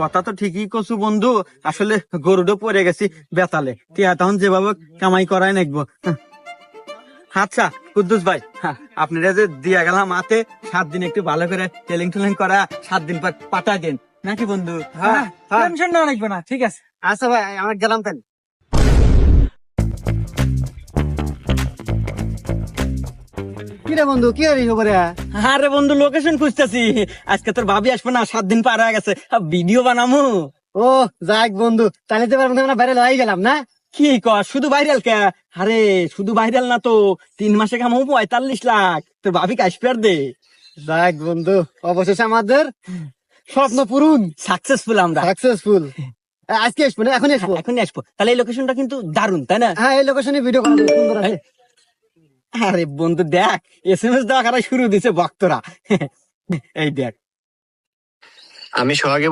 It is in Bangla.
কথা তো ঠিকই কছু বন্ধু, আসলে গরুডো পড়ে গেছি বেতালে, টিয়া তখন যেভাবে কামাই করাই নাকবো। আচ্ছা কুদ্দুস ভাই, আপনারা যে দিয়া গেলাম হাতে 7 দিন একটু ভালো করে টেলিং টেলিং করা, 7 দিন পর পাঠা দেন নাকি বন্ধু? টেনশন না রাখবে না, ঠিক আছে। আচ্ছা ভাই, আমার গেলাম তাই। কি রে বন্ধু, কি হরি খবরে? আরে বন্ধু লোকেশন খুঁজতেছি, আজকে তোর ভাবি আসবে না, 7 দিন পার হয়ে গেছে, ভিডিও বানামু। ও যাক বন্ধু, তাহলে তো আমরা বাইরে লই গেলাম না? কি কর শুধু ভাইরাল কে? আরে শুধু ভাইরাল না তো, 3 মাসে কামাবো 45 লাখ, তোর ভাবি আসবে আর দে। যাক বন্ধু, অবশেষে আমাদের স্বপ্ন পূরণ, সাকসেসফুল আমরা। সাকসেসফুল। আজকে আসবো না, এখনই আসবো। এখনই আসবো, তাহলে এই লোকেশনটা কিন্তু দারুণ তাই না? হ্যাঁ, এই লোকেশনে ভিডিও করা যাবে, সুন্দর আছে। আরে বন্ধু দেখ, SMS দেওয়া করা শুরু দিছে ভক্তরা। এই দেখ। আমি সোহাগে